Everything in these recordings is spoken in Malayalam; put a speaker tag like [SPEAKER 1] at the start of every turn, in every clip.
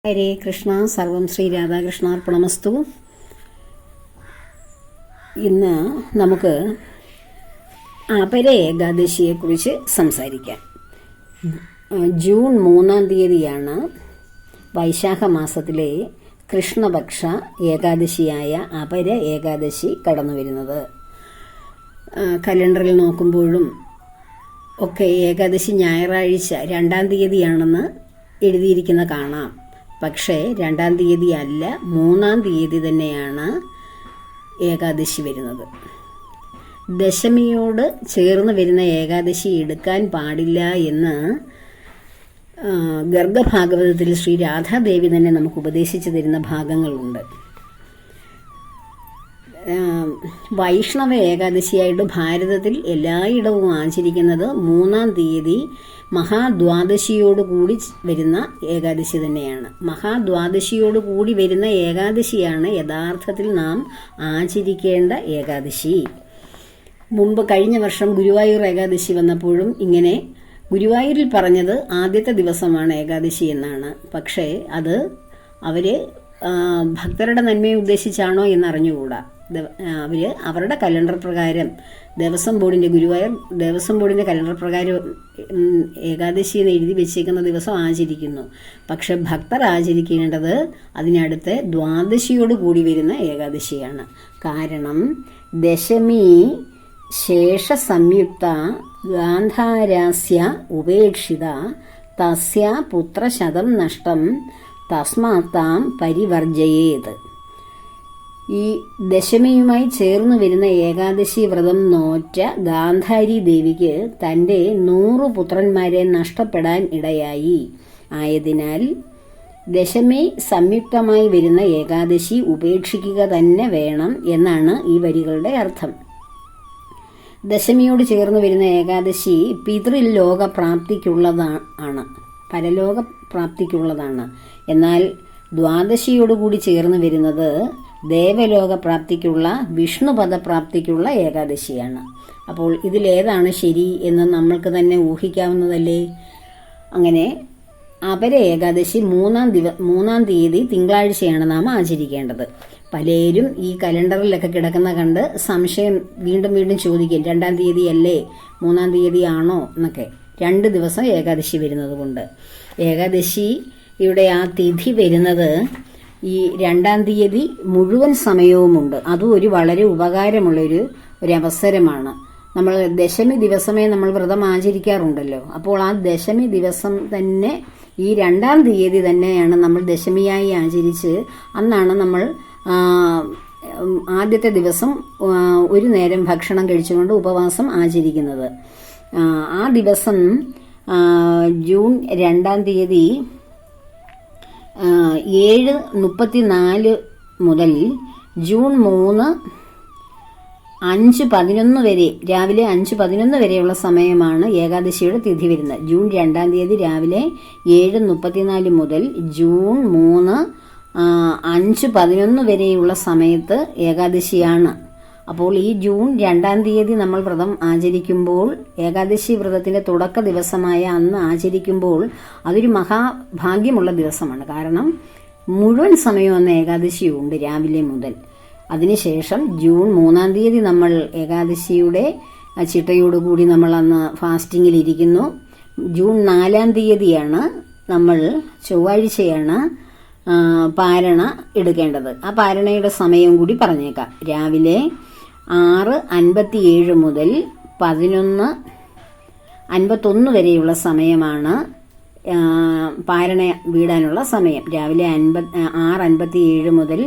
[SPEAKER 1] ഹരേ കൃഷ്ണ. സർവം ശ്രീ രാധാകൃഷ്ണാർപ്പണമസ്തു. ഇന്ന് നമുക്ക് അപര ഏകാദശിയെക്കുറിച്ച് സംസാരിക്കാം. ജൂൺ 3-ാം തീയതിയാണ് വൈശാഖ മാസത്തിലെ കൃഷ്ണപക്ഷ ഏകാദശിയായ അപര ഏകാദശി കടന്നു വരുന്നത്. കലണ്ടറിൽ നോക്കുമ്പോഴും ഒക്കെ ഏകാദശി ഞായറാഴ്ച 2-ാം തീയതിയാണെന്ന് എഴുതിയിരിക്കുന്ന കാണാം. പക്ഷേ 2-ാം തീയതി അല്ല, 3-ാം തീയതി തന്നെയാണ് ഏകാദശി വരുന്നത്. ദശമിയോട് ചേർന്ന് വരുന്ന ഏകാദശി എടുക്കാൻ പാടില്ല എന്ന് ഗർഗഭാഗവതത്തിൽ ശ്രീ രാധാദേവി തന്നെ നമുക്ക് ഉപദേശിച്ചു തരുന്ന ഭാഗങ്ങളുണ്ട്. വൈഷ്ണവ ഏകാദശിയായിട്ട് ഭാരതത്തിൽ എല്ലായിടവും ആചരിക്കുന്നത് 3-ാം തീയതി മഹാദ്വാദശിയോടുകൂടി വരുന്ന ഏകാദശി തന്നെയാണ്. മഹാദ്വാദശിയോടുകൂടി വരുന്ന ഏകാദശിയാണ് യഥാർത്ഥത്തിൽ നാം ആചരിക്കേണ്ട ഏകാദശി. മുമ്പ് കഴിഞ്ഞ വർഷം ഗുരുവായൂർ ഏകാദശി വന്നപ്പോഴും ഇങ്ങനെ ഗുരുവായൂരിൽ പറഞ്ഞത് ആദ്യത്തെ ദിവസമാണ് ഏകാദശി എന്നാണ്. പക്ഷേ അത് അവര് ഭക്തരുടെ നന്മയെ ഉദ്ദേശിച്ചാണോ എന്നറിഞ്ഞുകൂടാ. അവർ അവരുടെ കലണ്ടർ പ്രകാരം ഗുരുവായൂർ ദേവസ്വം ബോർഡിൻ്റെ കലണ്ടർ പ്രകാരം ഏകാദശി എന്ന് എഴുതി വെച്ചേക്കുന്ന ദിവസം ആചരിക്കുന്നു. പക്ഷെ ഭക്തർ ആചരിക്കേണ്ടത് അതിനടുത്ത് ദ്വാദശിയോട് കൂടി വരുന്ന ഏകാദശിയാണ്. കാരണം ദശമി ശേഷ സംയുക്ത ഗാന്ധാരാസ്യ ഉപേക്ഷിത തസ്യ പുത്രശതം നഷ്ടം തസ്മാത്താം പരിവർജയേത്. ഈ ദശമിയുമായി ചേർന്ന് വരുന്ന ഏകാദശി വ്രതം നോറ്റ ഗാന്ധാരി ദേവിക്ക് തൻ്റെ 100 പുത്രന്മാരെ നഷ്ടപ്പെടാൻ ഇടയായി. ആയതിനാൽ ദശമി സംയുക്തമായി വരുന്ന ഏകാദശി ഉപേക്ഷിക്കുക തന്നെ വേണം എന്നാണ് ഈ വരികളുടെ അർത്ഥം. ദശമിയോട് ചേർന്ന് വരുന്ന ഏകാദശി പിതൃലോക പ്രാപ്തിക്കുള്ളതാണ്, പരലോക പ്രാപ്തിക്കുള്ളതാണ്. എന്നാൽ ദ്വാദശിയോടുകൂടി ചേർന്ന് വരുന്നത് ദേവലോക പ്രാപ്തിക്കുള്ള വിഷ്ണുപദ പ്രാപ്തിക്കുള്ള ഏകാദശിയാണ്. അപ്പോൾ ഇതിലേതാണ് ശരി എന്ന് നമ്മൾക്ക് തന്നെ ഊഹിക്കാവുന്നതല്ലേ. അങ്ങനെ അപര ഏകാദശി 3-ാം തീയതി തിങ്കളാഴ്ചയാണ് നാം ആചരിക്കേണ്ടത്. പലരും ഈ കലണ്ടറിലൊക്കെ കിടക്കുന്ന കണ്ട് സംശയം വീണ്ടും വീണ്ടും ചോദിക്കും, 2-ാം തീയതി അല്ലേ 3-ാം തീയതി ആണോ എന്നൊക്കെ. 2 ദിവസം ഏകാദശി വരുന്നത് കൊണ്ട് ഏകാദശിയുടെ ആ തിഥി വരുന്നത് ഈ 2-ാം തീയതി മുഴുവൻ സമയവുമുണ്ട്. അതും ഒരു വളരെ ഉപകാരമുള്ളൊരു അവസരമാണ്. നമ്മൾ ദശമി ദിവസമേ നമ്മൾ വ്രതം ആചരിക്കാറുണ്ടല്ലോ. അപ്പോൾ ആ ദശമി ദിവസം തന്നെ ഈ 2-ാം തീയതി തന്നെയാണ് നമ്മൾ ദശമിയായി ആചരിച്ച് അന്നാണ് നമ്മൾ ആദ്യത്തെ ദിവസം ഒരു നേരം ഭക്ഷണം കഴിച്ചുകൊണ്ട് ഉപവാസം ആചരിക്കുന്നത്. ആ ദിവസം ജൂൺ 2-ാം തീയതി 7:34 മുതൽ ജൂൺ 3 5:11 വരെ, രാവിലെ 5:11 വരെയുള്ള സമയമാണ് ഏകാദശിയുടെ തിഥി വരുന്നത്. ജൂൺ 2-ാം തീയതി രാവിലെ 7:34 മുതൽ ജൂൺ 3 5:11 വരെയുള്ള സമയത്ത് ഏകാദശിയാണ്. അപ്പോൾ ഈ ജൂൺ 2-ാം തീയതി നമ്മൾ വ്രതം ആചരിക്കുമ്പോൾ, ഏകാദശി വ്രതത്തിന്റെ തുടക്ക ദിവസമായ അന്ന് ആചരിക്കുമ്പോൾ അതൊരു മഹാഭാഗ്യമുള്ള ദിവസമാണ്. കാരണം മുഴുവൻ സമയവും അന്ന് ഏകാദശിയുണ്ട് രാവിലെ മുതൽ. അതിനുശേഷം ജൂൺ 3-ാം തീയതി നമ്മൾ ഏകാദശിയുടെ ചിട്ടയോടുകൂടി നമ്മൾ അന്ന് ഫാസ്റ്റിങ്ങിലിരിക്കുന്നു. ജൂൺ 4-ാം തീയതിയാണ് നമ്മൾ ചൊവ്വാഴ്ചയാണ് പാരണ എടുക്കേണ്ടത്. ആ പാരണയുടെ സമയം കൂടി പറഞ്ഞേക്കാം. രാവിലെ 6:57 മുതൽ 11:51 വരെയുള്ള സമയമാണ് പാരണ വീടാനുള്ള സമയം. രാവിലെ 6:57 മുതൽ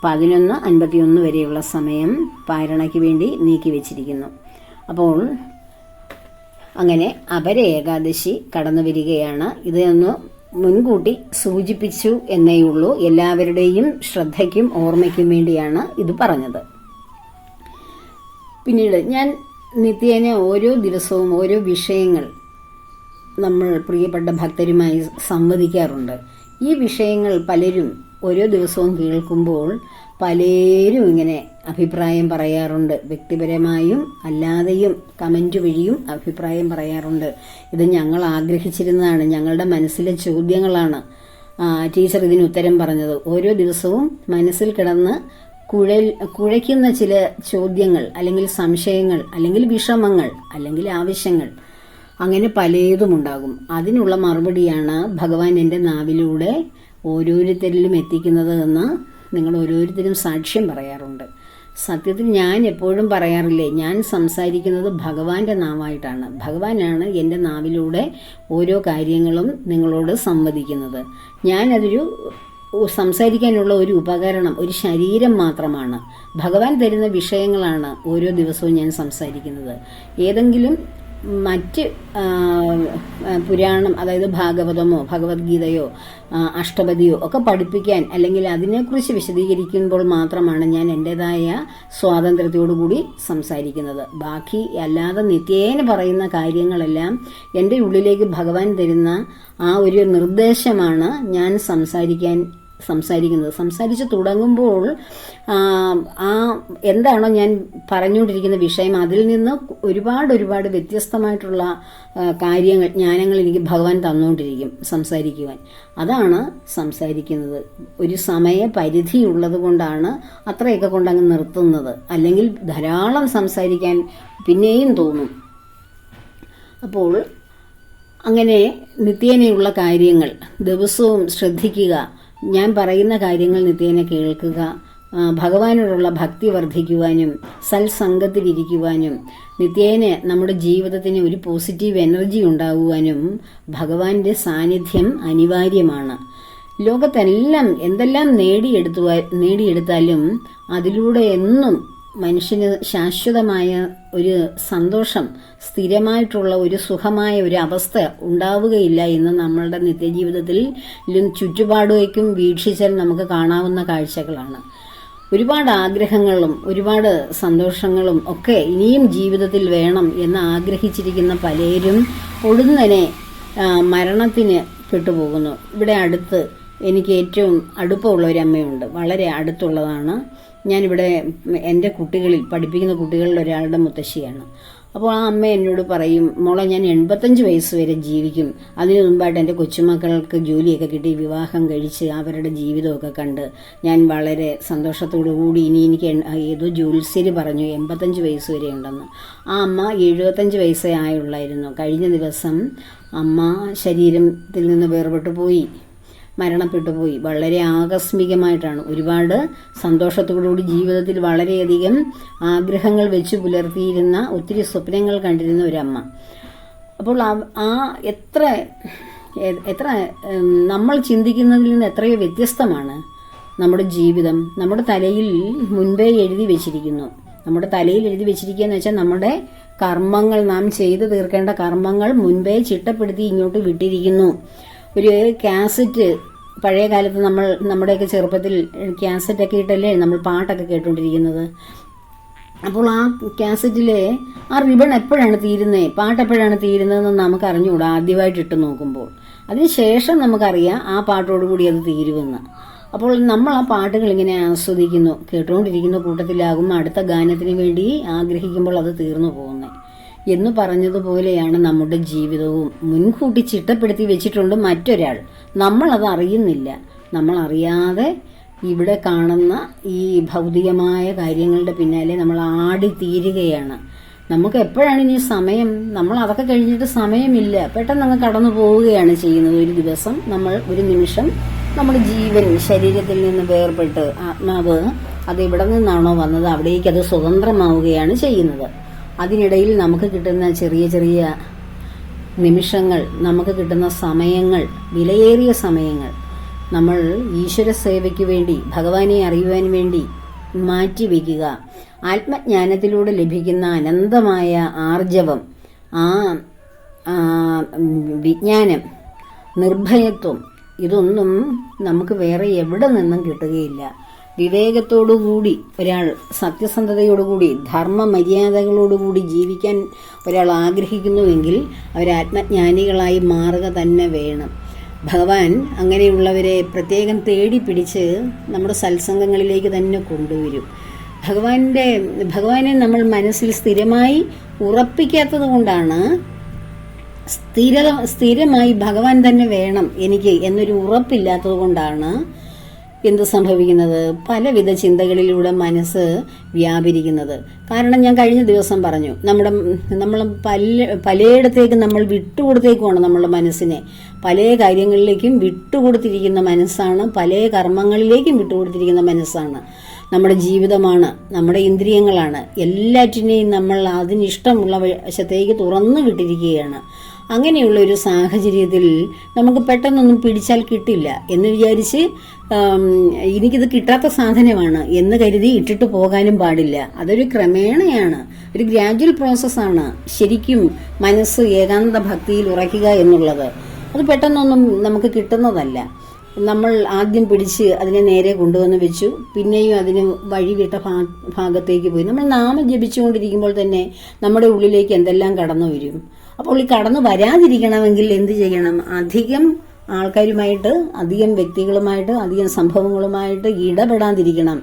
[SPEAKER 1] 11:51 വരെയുള്ള സമയം പാരണയ്ക്ക് വേണ്ടി നീക്കി വെച്ചിരിക്കുന്നു. അപ്പോൾ അങ്ങനെ അപര ഏകാദശി കടന്നു വരികയാണ്. ഇതൊന്ന് മുൻകൂട്ടി സൂചിപ്പിച്ചു എന്നേയുള്ളൂ. എല്ലാവരുടെയും ശ്രദ്ധയ്ക്കും ഓർമ്മയ്ക്കും വേണ്ടിയാണ് ഇത് പറഞ്ഞത്. പിന്നീട് ഞാൻ നിത്യേന ഓരോ ദിവസവും ഓരോ വിഷയങ്ങൾ നമ്മൾ പ്രിയപ്പെട്ട ഭക്തരുമായി സംവദിക്കാറുണ്ട്. ഈ വിഷയങ്ങൾ പലരും ഓരോ ദിവസവും കേൾക്കുമ്പോൾ പലരും ഇങ്ങനെ അഭിപ്രായം പറയാറുണ്ട്. വ്യക്തിപരമായും അല്ലാതെയും കമന്റ് വഴിയും അഭിപ്രായം പറയാറുണ്ട്. ഇത് ഞങ്ങൾ ആഗ്രഹിച്ചിരുന്നതാണ്, ഞങ്ങളുടെ മനസ്സിലെ ചോദ്യങ്ങളാണ്. ടീച്ചർ ഇതിന് ഉത്തരം പറഞ്ഞത്. ഓരോ ദിവസവും മനസ്സിൽ കിടന്ന് കുഴയ്ക്കുന്ന ചില ചോദ്യങ്ങൾ, അല്ലെങ്കിൽ സംശയങ്ങൾ, അല്ലെങ്കിൽ വിഷമങ്ങൾ, അല്ലെങ്കിൽ ആവശ്യങ്ങൾ, അങ്ങനെ പലതും ഉണ്ടാകും. അതിനുള്ള മറുപടിയാണ് ഭഗവാൻ എൻ്റെ നാവിലൂടെ ഓരോരുത്തരിലും എത്തിക്കുന്നത് എന്ന് നിങ്ങൾ ഓരോരുത്തരും സാക്ഷ്യം പറയാറുണ്ട്. സത്യത്തിൽ ഞാൻ എപ്പോഴും പറയാറില്ലേ, ഞാൻ സംസാരിക്കുന്നത് ഭഗവാന്റെ നാവായിട്ടാണ്. ഭഗവാനാണ് എൻ്റെ നാവിലൂടെ ഓരോ കാര്യങ്ങളും നിങ്ങളോട് സംവദിക്കുന്നത്. ഞാനതൊരു സംസാരിക്കാനുള്ള ഒരു ഉപകരണം, ഒരു ശരീരം മാത്രമാണ്. ഭഗവാൻ തരുന്ന വിഷയങ്ങളാണ് ഓരോ ദിവസവും ഞാൻ സംസാരിക്കുന്നത്. ഏതെങ്കിലും മറ്റ് പുരാണം, അതായത് ഭാഗവതമോ ഭഗവത്ഗീതയോ അഷ്ടപതിയോ ഒക്കെ പഠിപ്പിക്കാൻ, അല്ലെങ്കിൽ അതിനെക്കുറിച്ച് വിശദീകരിക്കുമ്പോൾ മാത്രമാണ് ഞാൻ എൻ്റെതായ സ്വാതന്ത്ര്യത്തോടുകൂടി സംസാരിക്കുന്നത്. ബാക്കി അല്ലാതെ നിത്യേന പറയുന്ന കാര്യങ്ങളെല്ലാം എൻ്റെ ഉള്ളിലേക്ക് ഭഗവാൻ തരുന്ന ആ ഒരു നിർദ്ദേശമാണ് ഞാൻ സംസാരിക്കുന്നത്. സംസാരിച്ച് തുടങ്ങുമ്പോൾ എന്താണോ ഞാൻ പറഞ്ഞുകൊണ്ടിരിക്കുന്ന വിഷയം, അതിൽ നിന്ന് ഒരുപാട് വ്യത്യസ്തമായിട്ടുള്ള കാര്യങ്ങൾ, ജ്ഞാനങ്ങൾ എനിക്ക് ഭഗവാൻ തന്നുകൊണ്ടിരിക്കും സംസാരിക്കുവാൻ. അതാണ് സംസാരിക്കുന്നത്. ഒരു സമയപരിധി ഉള്ളത് കൊണ്ടാണ് അത്രയൊക്കെ കൊണ്ടങ്ങ് നിർത്തുന്നത്. അല്ലെങ്കിൽ ധാരാളം സംസാരിക്കാൻ പിന്നെയും തോന്നും. അപ്പോൾ അങ്ങനെ നിത്യേനയുള്ള കാര്യങ്ങൾ ദിവസവും ശ്രദ്ധിക്കുക. ഞാൻ പറയുന്ന കാര്യങ്ങൾ നിത്യേന കേൾക്കുക. ഭഗവാനോടുള്ള ഭക്തി വർദ്ധിക്കുവാനും സൽസംഗത്തിലിരിക്കുവാനും നിത്യേന നമ്മുടെ ജീവിതത്തിന് ഒരു പോസിറ്റീവ് എനർജി ഉണ്ടാകുവാനും ഭഗവാന്റെ സാന്നിധ്യം അനിവാര്യമാണ്. ലോകത്തെല്ലാം എന്തെല്ലാം നേടിയെടുത്താലും അതിലൂടെ എന്നും മനുഷ്യന് ശാശ്വതമായ ഒരു സന്തോഷം, സ്ഥിരമായിട്ടുള്ള ഒരു സുഖമായ ഒരു അവസ്ഥ ഉണ്ടാവുകയില്ല എന്ന് നമ്മളുടെ നിത്യജീവിതത്തിലും ചുറ്റുപാടും വീക്ഷിച്ചാൽ നമുക്ക് കാണാവുന്ന കാഴ്ചകളാണ്. ഒരുപാട് ആഗ്രഹങ്ങളും ഒരുപാട് സന്തോഷങ്ങളും ഒക്കെ ഇനിയും ജീവിതത്തിൽ വേണം എന്ന് ആഗ്രഹിച്ചിരിക്കുന്ന പലരും ഒടുന്നനെ മരണത്തിന് പെട്ടുപോകുന്നു. ഇവിടെ അടുത്ത് എനിക്ക് ഏറ്റവും അടുപ്പമുള്ള ഒരു അമ്മയുണ്ട്, വളരെ അടുത്തുള്ളതാണ്. ഞാനിവിടെ എൻ്റെ പഠിപ്പിക്കുന്ന കുട്ടികളിൽ ഒരാളുടെ മുത്തശ്ശിയാണ്. അപ്പോൾ ആ അമ്മ എന്നോട് പറയും, മോളെ ഞാൻ 85 വയസ്സ് വരെ ജീവിക്കും, അതിനു മുമ്പായിട്ട് എൻ്റെ കൊച്ചുമക്കൾക്ക് ജോലിയൊക്കെ കിട്ടി വിവാഹം കഴിച്ച് അവരുടെ ജീവിതമൊക്കെ കണ്ട് ഞാൻ വളരെ സന്തോഷത്തോടു കൂടി, ഇനി എനിക്ക് ഏതോ ജ്യോത്സ്യര് പറഞ്ഞു 85 വയസ്സ് വരെ ഉണ്ടെന്ന്. ആ അമ്മ 75 വയസ്സേ ആയുള്ളായിരുന്നു. കഴിഞ്ഞ ദിവസം അമ്മ ശരീരത്തിൽ നിന്ന് വേർപെട്ടു പോയി, മരണപ്പെട്ടു പോയി. വളരെ ആകസ്മികമായിട്ടാണ്. ഒരുപാട് സന്തോഷത്തോടുകൂടി ജീവിതത്തിൽ വളരെയധികം ആഗ്രഹങ്ങൾ വെച്ച് പുലർത്തിയിരുന്ന, ഒത്തിരി സ്വപ്നങ്ങൾ കണ്ടിരുന്ന ഒരമ്മ. അപ്പോൾ എത്ര നമ്മൾ ചിന്തിക്കുന്നതിൽ നിന്ന് എത്രയോ വ്യത്യസ്തമാണ് നമ്മുടെ ജീവിതം. നമ്മുടെ തലയിൽ മുൻപേ എഴുതി വെച്ചിരിക്കുന്നു. നമ്മുടെ തലയിൽ എഴുതി വെച്ചിരിക്കുക എന്ന് വെച്ചാൽ നമ്മുടെ കർമ്മങ്ങൾ, നാം ചെയ്തു തീർക്കേണ്ട കർമ്മങ്ങൾ മുൻപേ ചിട്ടപ്പെടുത്തി ഇങ്ങോട്ട് വിട്ടിരിക്കുന്നു. ഒരു കാസറ്റ്, പഴയ കാലത്ത് നമ്മുടെയൊക്കെ ചെറുപ്പത്തിൽ കാസറ്റൊക്കെ ഇട്ടല്ലേ നമ്മൾ പാട്ടൊക്കെ കേട്ടുകൊണ്ടിരിക്കുന്നത്. അപ്പോൾ ആ കാസറ്റിലെ ആ റിബൺ എപ്പോഴാണ് തീരുന്നത്, പാട്ട് എപ്പോഴാണ് തീരുന്നതെന്ന് നമുക്ക് അറിഞ്ഞുകൂടാ ആദ്യമായിട്ട് ഇട്ട് നോക്കുമ്പോൾ. അതിനുശേഷം നമുക്കറിയാം ആ പാട്ടോടുകൂടി അത് തീരുമെന്ന്. അപ്പോൾ നമ്മൾ ആ പാട്ടുകൾ ഇങ്ങനെ ആസ്വദിക്കുന്നു, കേട്ടുകൊണ്ടിരിക്കുന്ന കൂട്ടത്തിലാകും അടുത്ത ഗാനത്തിന് വേണ്ടി ആഗ്രഹിക്കുമ്പോൾ അത് തീർന്നു പോകുന്നത്. എന്ന് പറഞ്ഞതുപോലെയാണ് നമ്മുടെ ജീവിതവും. മുൻകൂട്ടി ചിട്ടപ്പെടുത്തി വെച്ചിട്ടുണ്ട് മറ്റൊരാൾ, നമ്മളത് അറിയുന്നില്ല. നമ്മളറിയാതെ ഇവിടെ കാണുന്ന ഈ ഭൗതികമായ കാര്യങ്ങളുടെ പിന്നാലെ നമ്മൾ ആടിത്തീരുകയാണ്. നമുക്ക് എപ്പോഴാണ് ഇനി സമയം? നമ്മൾ അതൊക്കെ കഴിഞ്ഞിട്ട് സമയമില്ല, പെട്ടെന്ന് അങ്ങ് കടന്നു പോവുകയാണ് ചെയ്യുന്നത്. ഒരു ദിവസം, ഒരു നിമിഷം നമ്മുടെ ജീവൻ ശരീരത്തിൽ നിന്ന് വേർപെട്ട് ആത്മാവ് അത് എവിടെ നിന്നാണോ വന്നത് അവിടേക്ക് അത് സ്വതന്ത്രമാവുകയാണ് ചെയ്യുന്നത്. അതിനിടയിൽ നമുക്ക് കിട്ടുന്ന ചെറിയ ചെറിയ നിമിഷങ്ങൾ, നമുക്ക് കിട്ടുന്ന സമയങ്ങൾ, വിലയേറിയ സമയങ്ങൾ നമ്മൾ ഈശ്വര സേവയ്ക്ക് വേണ്ടി, ഭഗവാനെ അറിയുവാൻ വേണ്ടി മാറ്റിവെക്കുക. ആത്മജ്ഞാനത്തിലൂടെ ലഭിക്കുന്ന അനന്തമായ ആർജവം, ആ വിജ്ഞാനം, നിർഭയത്വം, ഇതൊന്നും നമുക്ക് വേറെ എവിടെ നിന്നും കിട്ടുകയില്ല. വിവേകത്തോടുകൂടി ഒരാൾ, സത്യസന്ധതയോടുകൂടി, ധർമ്മ മര്യാദകളോടുകൂടി ജീവിക്കാൻ ഒരാൾ ആഗ്രഹിക്കുന്നുവെങ്കിൽ അവർ ആത്മജ്ഞാനികളായി മാറുക തന്നെ വേണം. ഭഗവാൻ അങ്ങനെയുള്ളവരെ പ്രത്യേകം തേടി പിടിച്ച് നമ്മുടെ സത്സംഗങ്ങളിലേക്ക് തന്നെ കൊണ്ടുവരും. ഭഗവാനെ നമ്മൾ മനസ്സിൽ സ്ഥിരമായി ഉറപ്പിക്കാത്തത് കൊണ്ടാണ് സ്ഥിരമായി ഭഗവാൻ തന്നെ വേണം എനിക്ക് എന്നൊരു ഉറപ്പില്ലാത്തത് കൊണ്ടാണ് എന്ത് സംഭവിക്കുന്നത്, പലവിധ ചിന്തകളിലൂടെ മനസ്സ് വ്യാപരിക്കുന്നത്. കാരണം ഞാൻ കഴിഞ്ഞ ദിവസം പറഞ്ഞു, നമ്മൾ പലയിടത്തേക്ക് നമ്മൾ വിട്ടുകൊടുത്തേക്കുമാണ് നമ്മളുടെ മനസ്സിനെ. പല കാര്യങ്ങളിലേക്കും വിട്ടുകൊടുത്തിരിക്കുന്ന മനസ്സാണ്, പല കർമ്മങ്ങളിലേക്കും വിട്ടുകൊടുത്തിരിക്കുന്ന മനസ്സാണ്. നമ്മുടെ ജീവിതമാണ്, നമ്മുടെ ഇന്ദ്രിയങ്ങളാണ്, എല്ലാറ്റിനെയും നമ്മൾ അതിനിഷ്ടമുള്ള വശത്തേക്ക് തുറന്നു വിട്ടിരിക്കുകയാണ്. അങ്ങനെയുള്ള ഒരു സാഹചര്യത്തിൽ നമുക്ക് പെട്ടെന്നൊന്നും പിടിച്ചാൽ കിട്ടില്ല എന്ന് വിചാരിച്ച് എനിക്കിത് കിട്ടാത്ത സാധനമാണ് എന്ന് കരുതി ഇട്ടിട്ട് പോകാനും പാടില്ല. അതൊരു ക്രമേണയാണ്, ഒരു ഗ്രാജുവൽ പ്രോസസ്സാണ് ശരിക്കും മനസ്സ് ഏകാന്ത ഭക്തിയിൽ ഉറയ്ക്കുക എന്നുള്ളത്. അത് പെട്ടെന്നൊന്നും നമുക്ക് കിട്ടുന്നതല്ല. നമ്മൾ ആദ്യം പിടിച്ച് അതിനെ നേരെ കൊണ്ടുവന്ന് വെച്ചു, പിന്നെയും അതിന് വഴിവിട്ട ഭാഗത്തേക്ക് പോയി. നമ്മൾ നാമം ജപിച്ചുകൊണ്ടിരിക്കുമ്പോൾ തന്നെ നമ്മുടെ ഉള്ളിലേക്ക് എന്തെല്ലാം കടന്നു വരും. അപ്പോൾ ഈ കടന്നു വരാതിരിക്കണമെങ്കിൽ എന്ത് ചെയ്യണം? അധികം ആൾക്കാരുമായിട്ട്, അധികം വ്യക്തികളുമായിട്ട്, അധികം സംഭവങ്ങളുമായിട്ട് ഇടപെടാതിരിക്കണം.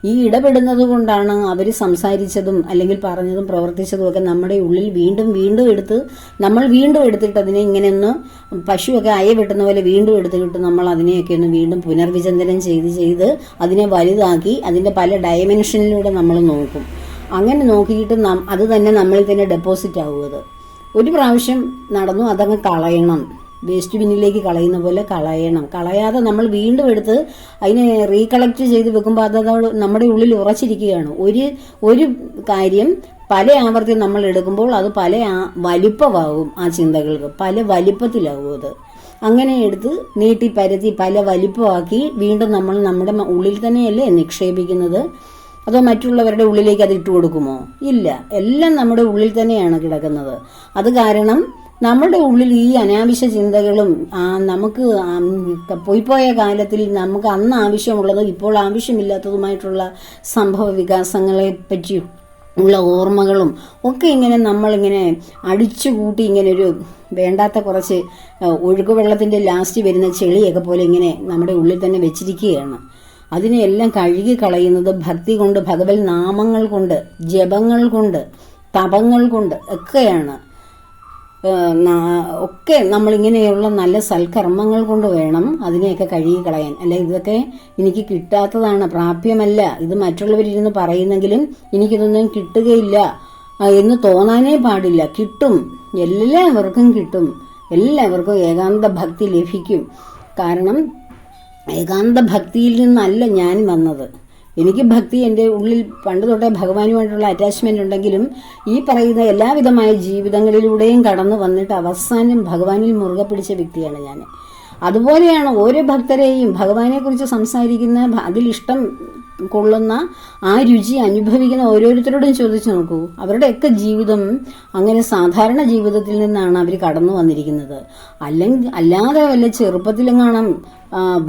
[SPEAKER 1] ഈ ഇടപെടുന്നത് കൊണ്ടാണ് അവർ സംസാരിച്ചതും അല്ലെങ്കിൽ പറഞ്ഞതും പ്രവർത്തിച്ചതും ഒക്കെ നമ്മുടെ ഉള്ളിൽ വീണ്ടും വീണ്ടും എടുത്ത് നമ്മൾ വീണ്ടും എടുത്തിട്ട് അതിനെ ഇങ്ങനെ ഒന്ന് പശുവൊക്കെ അയ വെട്ടുന്ന പോലെ വീണ്ടും എടുത്തിട്ട് നമ്മൾ അതിനെയൊക്കെ ഒന്ന് വീണ്ടും പുനർവിചിന്തനം ചെയ്ത് അതിനെ വലുതാക്കി അതിൻ്റെ പല ഡയമെൻഷനിലൂടെ നമ്മൾ നോക്കും. അങ്ങനെ നോക്കിയിട്ട് അത് തന്നെ നമ്മളിൽ തന്നെ ഡെപ്പോസിറ്റ് ആവുന്നത്. ഒരു പ്രാവശ്യം നടന്നു, അതങ്ങ് കളയണം. വേസ്റ്റ് ബിന്നിലേക്ക് കളയുന്ന പോലെ കളയണം. കളയാതെ നമ്മൾ വീണ്ടും എടുത്ത് അതിനെ റീകളക്ട് ചെയ്ത് വെക്കുമ്പോൾ അത് നമ്മുടെ ഉള്ളിൽ ഉറച്ചിരിക്കുകയാണ്. ഒരു കാര്യം പല ആവർത്തി നമ്മൾ എടുക്കുമ്പോൾ അത് പല വലിപ്പമാകും. ആ ചിന്തകൾക്ക് പല വലിപ്പത്തിലാവും. അത് അങ്ങനെ എടുത്ത് നീട്ടി പരത്തി പല വലിപ്പമാക്കി വീണ്ടും നമ്മൾ നമ്മുടെ ഉള്ളിൽ തന്നെയല്ലേ നിക്ഷേപിക്കുന്നത്. അതോ മറ്റുള്ളവരുടെ ഉള്ളിലേക്ക് അത് ഇട്ട് കൊടുക്കുമോ? ഇല്ല. എല്ലാം നമ്മുടെ ഉള്ളിൽ തന്നെയാണ് കിടക്കുന്നത്. അത് കാരണം നമ്മുടെ ഉള്ളിൽ ഈ അനാവശ്യ ചിന്തകളും നമുക്ക് പോയിപ്പോയ കാലത്തിൽ നമുക്ക് അന്ന് ആവശ്യമുള്ളതും ഇപ്പോൾ ആവശ്യമില്ലാത്തതുമായിട്ടുള്ള സംഭവ വികാസങ്ങളെ പറ്റി ഉള്ള ഓർമ്മകളും ഒക്കെ ഇങ്ങനെ നമ്മളിങ്ങനെ അടിച്ചുകൂട്ടി ഇങ്ങനെ ഒരു വേണ്ടാത്ത കുറച്ച് ഒഴുകുവെള്ളത്തിൻ്റെ ലാസ്റ്റ് വരുന്ന ചെളിയൊക്കെ പോലെ ഇങ്ങനെ നമ്മുടെ ഉള്ളിൽ തന്നെ വെച്ചിരിക്കുകയാണ്. അതിനെയെല്ലാം കഴുകി കളയുന്നത് ഭക്തി കൊണ്ട്, ഭഗവത് നാമങ്ങൾ കൊണ്ട്, ജപങ്ങൾ കൊണ്ട്, തപങ്ങൾ കൊണ്ട് ഒക്കെയാണ്. ഒക്കെ നമ്മളിങ്ങനെയുള്ള നല്ല സൽക്കർമ്മങ്ങൾ കൊണ്ട് വേണം അതിനെയൊക്കെ കഴുകി കളയാൻ. അല്ല ഇതൊക്കെ എനിക്ക് കിട്ടാത്തതാണ്, പ്രാപ്യമല്ല, ഇത് മറ്റുള്ളവരിരുന്ന് പറയുന്നെങ്കിലും എനിക്കിതൊന്നും കിട്ടുകയില്ല എന്ന് തോന്നാനേ പാടില്ല. കിട്ടും, എല്ലാവർക്കും കിട്ടും, എല്ലാവർക്കും ഏകാന്ത ഭക്തി ലഭിക്കും. കാരണം ഏകാന്ത ഭക്തിയിൽ നിന്നല്ല ഞാൻ വന്നത്. എനിക്ക് ഭക്തി എൻ്റെ ഉള്ളിൽ പണ്ട് തൊട്ടേ ഭഗവാനുമായിട്ടുള്ള അറ്റാച്ച്മെന്റ് ഉണ്ടെങ്കിലും ഈ പറയുന്ന എല്ലാവിധമായ ജീവിതങ്ങളിലൂടെയും കടന്നു വന്നിട്ട് അവസാനം ഭഗവാനിൽ മുറുകെ പിടിച്ച വ്യക്തിയാണ് ഞാൻ. അതുപോലെയാണ് ഓരോ ഭക്തരെയും ഭഗവാനെക്കുറിച്ച് സംസാരിക്കുന്ന, അതിലിഷ്ടം കൊള്ളുന്ന, ആ രുചി അനുഭവിക്കുന്ന ഓരോരുത്തരോടും ചോദിച്ചു നോക്കൂ. അവരുടെയൊക്കെ ജീവിതം അങ്ങനെ സാധാരണ ജീവിതത്തിൽ നിന്നാണ് അവർ കടന്നു വന്നിരിക്കുന്നത്. അല്ലാതെ വല്ല ചെറുപ്പത്തിലെങ്ങാണം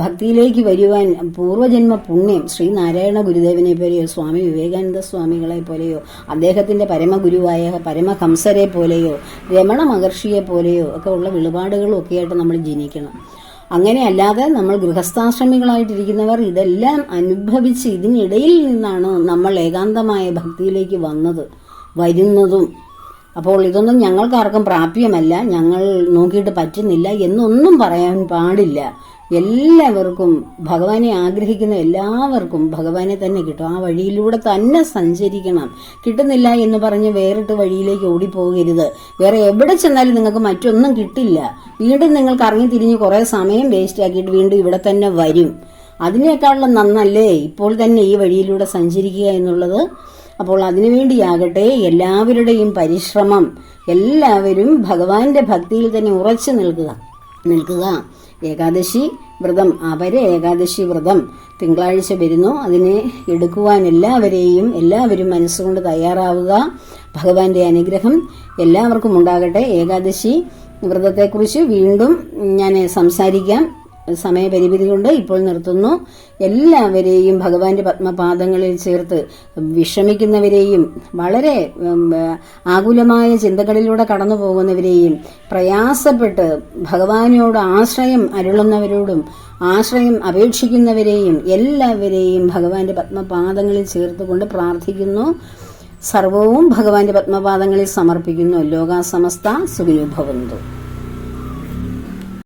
[SPEAKER 1] ഭക്തിയിലേക്ക് വരുവാൻ പൂർവ്വജന്മ പുണ്യം ശ്രീനാരായണ ഗുരുദേവനെ പോലെയോ സ്വാമി വിവേകാനന്ദ സ്വാമികളെ പോലെയോ അദ്ദേഹത്തിൻ്റെ പരമഗുരുവായ പരമഹംസരെ പോലെയോ രമണ മഹർഷിയെ പോലെയോ ഒക്കെ ഉള്ള വെളിപാടുകളും ഒക്കെ ആയിട്ട് നമ്മൾ ജനിക്കണം. അങ്ങനെ അല്ലാതെ നമ്മൾ ഗൃഹസ്ഥാശ്രമികളായിട്ടിരിക്കുന്നവർ ഇതെല്ലാം അനുഭവിച്ച് ഇതിനിടയിൽ നിന്നാണ് നമ്മൾ ഏകാന്തമായ ഭക്തിയിലേക്ക് വരുന്നതും. അപ്പോൾ ഇതൊന്നും ഞങ്ങൾക്കാർക്കും പ്രാപ്യമല്ല, ഞങ്ങൾ നോക്കിയിട്ട് പറ്റുന്നില്ല എന്നൊന്നും പറയാൻ പാടില്ല. എല്ലാവർക്കും ഭഗവാനെ ആഗ്രഹിക്കുന്ന എല്ലാവർക്കും ഭഗവാനെ തന്നെ കിട്ടും. ആ വഴിയിലൂടെ തന്നെ സഞ്ചരിക്കണം. കിട്ടുന്നില്ല എന്ന് പറഞ്ഞ് വേറിട്ട് വഴിയിലേക്ക് ഓടിപ്പോകരുത്. വേറെ എവിടെ ചെന്നാലും നിങ്ങൾക്ക് മറ്റൊന്നും കിട്ടില്ല. വീണ്ടും നിങ്ങൾക്ക് ഇറങ്ങി തിരിഞ്ഞ് കുറേ സമയം വേസ്റ്റ് ആക്കിയിട്ട് വീണ്ടും ഇവിടെ തന്നെ വരും. അതിനേക്കാളും നന്നല്ലേ ഇപ്പോൾ തന്നെ ഈ വഴിയിലൂടെ സഞ്ചരിക്കുക എന്നുള്ളത്. അപ്പോൾ അതിനുവേണ്ടിയാകട്ടെ എല്ലാവരുടെയും പരിശ്രമം. എല്ലാവരും ഭഗവാന്റെ ഭക്തിയിൽ തന്നെ ഉറച്ചു നിൽക്കുക. ഏകാദശി വ്രതം, ഏകാദശി വ്രതം തിങ്കളാഴ്ച വരുന്നു. അതിനെ എടുക്കുവാൻ എല്ലാവരും മനസ്സുകൊണ്ട് തയ്യാറാവുക. ഭഗവാന്റെ അനുഗ്രഹം എല്ലാവർക്കും ഉണ്ടാകട്ടെ. ഏകാദശി വ്രതത്തെക്കുറിച്ച് വീണ്ടും ഞാൻ സംസാരിക്കാം. സമയപരിമിതി കൊണ്ട് ഇപ്പോൾ നിർത്തുന്നു. എല്ലാവരെയും ഭഗവാന്റെ പത്മപാദങ്ങളിൽ ചേർത്ത് വിഷമിക്കുന്നവരെയും വളരെ ആകുലമായ ചിന്തകളിലൂടെ കടന്നു പോകുന്നവരെയും പ്രയാസപ്പെട്ട് ഭഗവാനോട് ആശ്രയം അരുളുന്നവരോടും ആശ്രയം അപേക്ഷിക്കുന്നവരെയും എല്ലാവരെയും ഭഗവാന്റെ പത്മപാദങ്ങളിൽ ചേർത്തുകൊണ്ട് പ്രാർത്ഥിക്കുന്നു. സർവവും ഭഗവാന്റെ പത്മപാദങ്ങളിൽ സമർപ്പിക്കുന്നു. ലോകാ സമസ്ത സുഖിനോ ഭവന്തു.